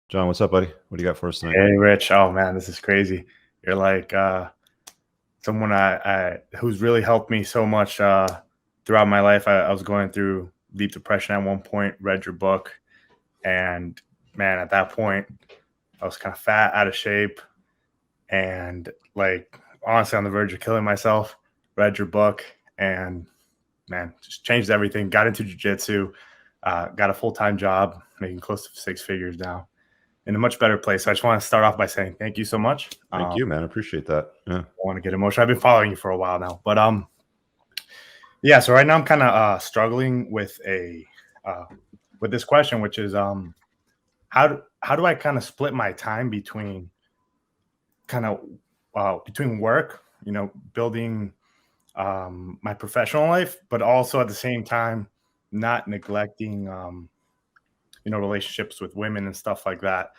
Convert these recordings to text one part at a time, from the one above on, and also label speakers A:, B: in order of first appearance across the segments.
A: John, what's up, buddy? What do you got for us tonight?
B: Hey, Rich. Oh man, this is crazy. You're like someone I who's really helped me so much throughout my life. I was going through deep depression at one point. Read your book, and man, at that point, I was kind of fat, out of shape, and like honestly on the verge of killing myself. Read your book, and man, just changed everything. Got into jiu-jitsu, got a full-time job, making close to 6 figures now. In a much better place. So I just want to start off by saying thank you so much.
A: Thank you, man. I appreciate that. Yeah.
B: I want to get emotional. I've been following you for a while now, but yeah. So right now I'm kind of struggling with with this question, which is how do I kind of split my time between between work, building my professional life, but also at the same time not neglecting relationships with women and stuff like that.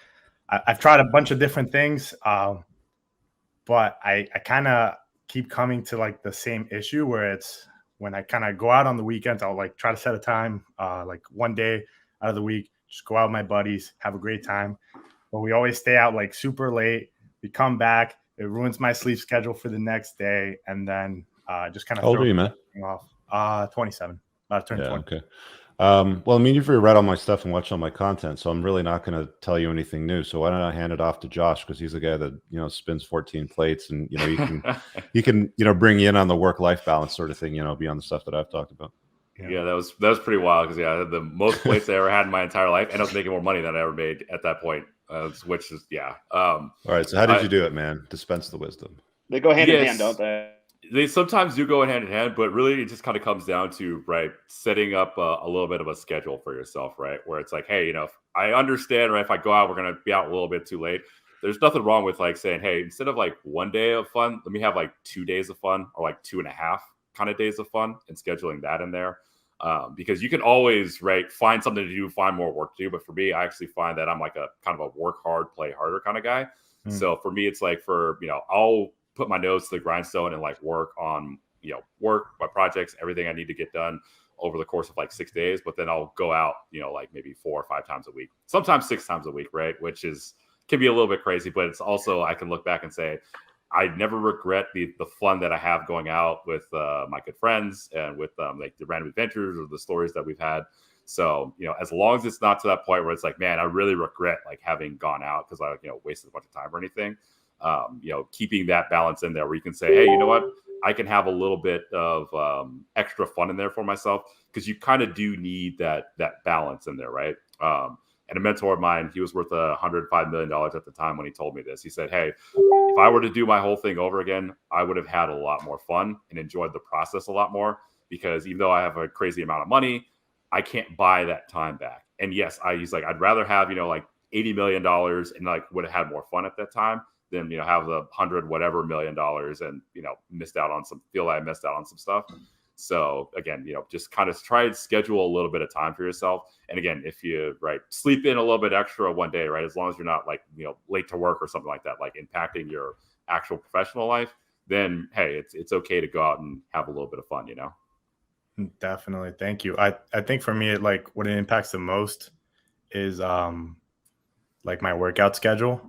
B: I've tried a bunch of different things, but I kind of keep coming to like the same issue where it's when I kind of go out on the weekends, I'll like try to set a time, like one day out of the week, just go out with my buddies, have a great time. But we always stay out like super late. We come back, it ruins my sleep schedule for the next day, and then just kind of
A: How old are you, man?
B: Off. 27. About to turn 20.
A: Okay. Well, I mean, you've read all my stuff and watched all my content, so I'm really not going to tell you anything new. So why don't I hand it off to Josh, because he's the guy that spins 14 plates, and he can bring you in on the work-life balance sort of thing, beyond the stuff that I've talked about.
C: Yeah, that was pretty wild because I had the most plates I ever had in my entire life, and I was making more money than I ever made at that point. Which is all
A: right. So how did you do it, man? Dispense the wisdom.
D: They go hand in hand, don't they?
C: They sometimes do go hand in hand, but really it just kind of comes down to setting up a little bit of a schedule for yourself, right? Where it's like, hey, if I understand, right, if I go out, we're gonna be out a little bit too late. There's nothing wrong with like saying, hey, instead of like 1 day of fun, let me have like 2 days of fun, or like 2.5 kind of days of fun, and scheduling that in there. Because you can always find something to do, find more work to do. But for me, I actually find that I'm like a kind of a work hard, play harder kind of guy. So for me, it's like I'll put my nose to the grindstone and like work on work, my projects, everything I need to get done over the course of like 6 days. But then I'll go out like maybe 4 or 5 times a week, sometimes 6 times a week, right? Which can be a little bit crazy, but it's also, I can look back and say I never regret the fun that I have going out with my good friends and with like the random adventures or the stories that we've had. So, as long as it's not to that point where it's like, man, I really regret like having gone out because I wasted a bunch of time or anything. Keeping that balance in there where you can say, hey, you know what? I can have a little bit of extra fun in there for myself, because you kind of do need that balance in there, right? And a mentor of mine, he was worth $105 million at the time when he told me this. He said, hey, if I were to do my whole thing over again, I would have had a lot more fun and enjoyed the process a lot more, because even though I have a crazy amount of money, I can't buy that time back. And yes, he's like, I'd rather have, like $80 million and like would have had more fun at that time than, have the 100 whatever $million and, feel like I missed out on some stuff. So again, just kind of try and schedule a little bit of time for yourself. And again, if you sleep in a little bit extra one day, right, as long as you're not like, late to work or something like that, like impacting your actual professional life, then hey, it's okay to go out and have a little bit of fun,
B: Definitely. Thank you. I think for me, what it impacts the most is like my workout schedule.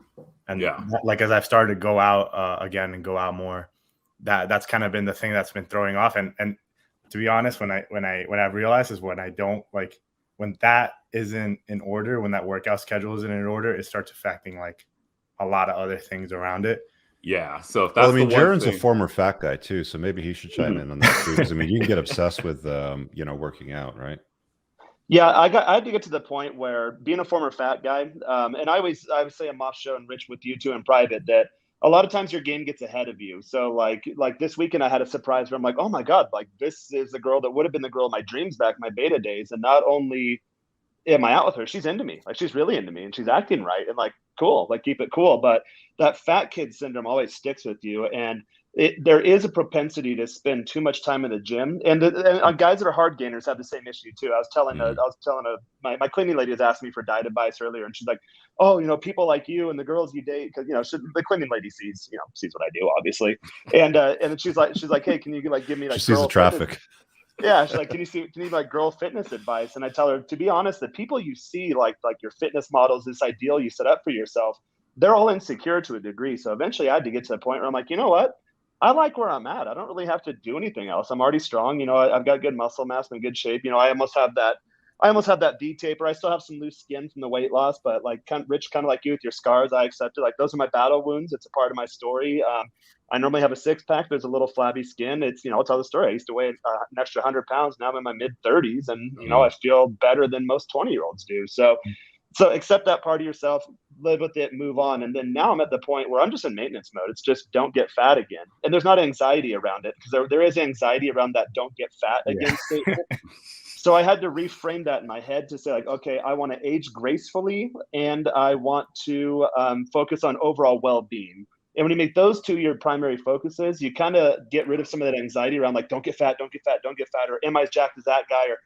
B: And like, as I've started to go out again and go out more, that's kind of been the thing that's been throwing off. And to be honest, when I've realized is when I don't when that isn't in order, when that workout schedule isn't in order, it starts affecting like a lot of other things around it.
C: Yeah. So if that's
A: Jaron's a former fat guy too, so maybe he should chime in on that too. Because you can get obsessed with working out, right?
D: Yeah, I had to get to the point where being a former fat guy, and I would say I'm off show and Rich with you too in private, that a lot of times your game gets ahead of you. So like this weekend I had a surprise where I'm like, oh my God, like this is the girl that would have been the girl of my dreams back in my beta days. And not only am I out with her, she's into me. Like she's really into me and she's acting right. And like, cool, like keep it cool. But that fat kid syndrome always sticks with you. And there is a propensity to spend too much time in the gym, and guys that are hard gainers have the same issue too. I was telling my cleaning lady was asking me for diet advice earlier, and she's like, "Oh, people like you and the girls you date, because the cleaning lady sees what I do, obviously." And then she's like, "Hey, can you give me like?"
A: She sees the traffic.
D: Yeah, she's like, can you like girl fitness advice? And I tell her, to be honest, the people you see, like your fitness models, this ideal you set up for yourself, they're all insecure to a degree. So eventually I had to get to the point where I'm like, you know what? I like where I'm at. I don't really have to do anything else. I'm already strong. I've got good muscle mass. I'm in good shape. I almost have that V taper. I still have some loose skin from the weight loss, but like Rich, kind of like you with your scars, I accept it. Like those are my battle wounds. It's a part of my story. I normally have a six pack. There's a little flabby skin. I'll tell the story. I used to weigh an extra 100 pounds. Now I'm in my mid 30s, and I feel better than most 20-year-olds do. So accept that part of yourself, live with it, move on. And then now I'm at the point where I'm just in maintenance mode. It's just don't get fat again. And there's not anxiety around it, because there is anxiety around that don't get fat again statement. So I had to reframe that in my head to say, like, okay, I want to age gracefully, and I want to focus on overall well-being. And when you make those two your primary focuses, you kind of get rid of some of that anxiety around, like, don't get fat, don't get fat, don't get fat, or am I as jacked as that guy, or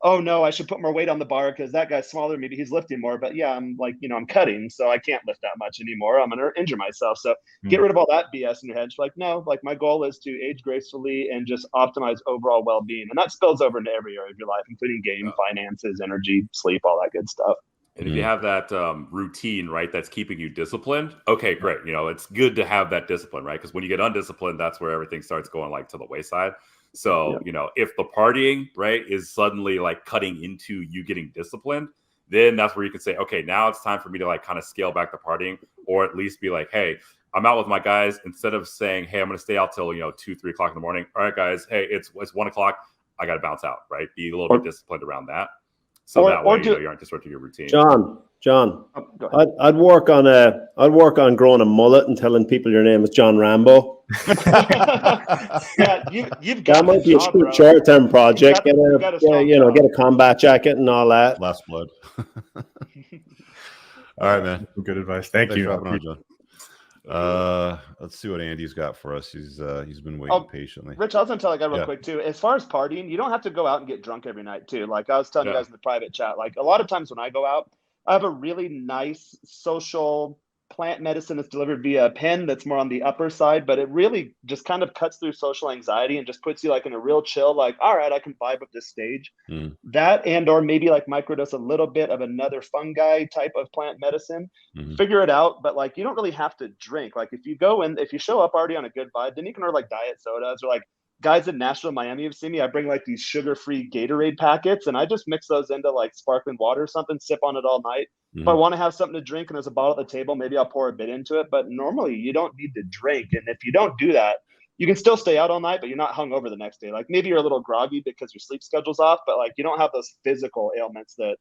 D: oh no, I should put more weight on the bar because that guy's smaller than me, he's lifting more. But yeah, I'm like, I'm cutting, so I can't lift that much anymore. I'm gonna injure myself. So get rid of all that BS in your head. Just like, no, like my goal is to age gracefully and just optimize overall well-being. And that spills over into every area of your life, including game, finances, energy, sleep, all that good stuff.
C: And if you have that routine, right, that's keeping you disciplined, okay, great. It's good to have that discipline, right? Because when you get undisciplined, that's where everything starts going like to the wayside. So, if the partying, right, is suddenly like cutting into you getting disciplined, then that's where you can say, okay, now it's time for me to like kind of scale back the partying, or at least be like, hey, I'm out with my guys. Instead of saying, hey, I'm going to stay out till, 2, 3 o'clock in the morning. All right, guys, hey, it's 1 o'clock. I got to bounce out, right? Be a little bit disciplined around that. So that way, you aren't disrupting your routine.
E: John, I'd work on growing a mullet and telling people your name is John Rambo.
D: Yeah, you've got
E: that might be a short-term project. Get a combat jacket and all that.
A: Last blood. All right, man.
B: Good advice. Thanks you.
A: On, John. Let's see what Andy's got for us. He's been waiting patiently.
D: Rich, I was gonna tell a guy real quick too. As far as partying, you don't have to go out and get drunk every night too. Like I was telling you guys in the private chat, like a lot of times when I go out, I have a really nice social plant medicine that's delivered via a pen that's more on the upper side, but it really just kind of cuts through social anxiety and just puts you like in a real chill, like, all right, I can vibe with this stage. That, and or maybe like microdose a little bit of another fungi type of plant medicine. Figure it out, but like you don't really have to drink. Like if you show up already on a good vibe, then you can order like diet sodas, or like guys in Nashville, Miami have seen me. I bring like these sugar-free Gatorade packets, and I just mix those into like sparkling water or something, sip on it all night. If I want to have something to drink and there's a bottle at the table, maybe I'll pour a bit into it. But normally you don't need to drink. And if you don't do that, you can still stay out all night, but you're not hungover the next day. Like maybe you're a little groggy because your sleep schedule's off, but like you don't have those physical ailments that,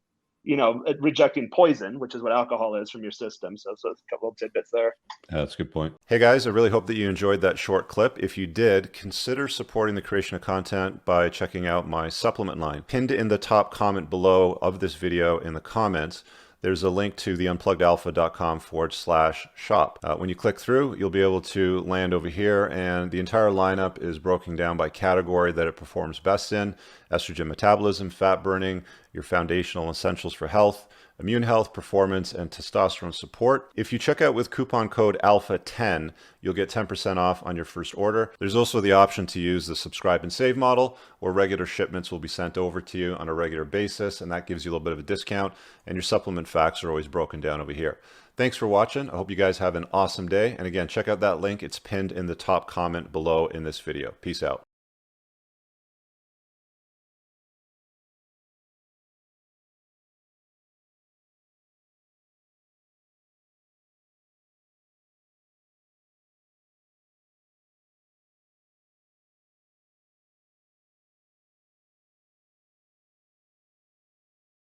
D: rejecting poison, which is what alcohol is, from your system. So it's a couple of tidbits there.
A: That's a good point. Hey guys, I really hope that you enjoyed that short clip. If you did, consider supporting the creation of content by checking out my supplement line. Pinned in the top comment below of this video in the comments, there's a link to the unpluggedalpha.com/shop. When you click through, you'll be able to land over here, and the entire lineup is broken down by category that it performs best in: estrogen metabolism, fat burning, your foundational essentials for health, immune health, performance, and testosterone support. If you check out with coupon code ALPHA10, you'll get 10% off on your first order. There's also the option to use the subscribe and save model, where regular shipments will be sent over to you on a regular basis, and that gives you a little bit of a discount, and your supplement facts are always broken down over here. Thanks for watching. I hope you guys have an awesome day. And again, check out that link. It's pinned in the top comment below in this video. Peace out.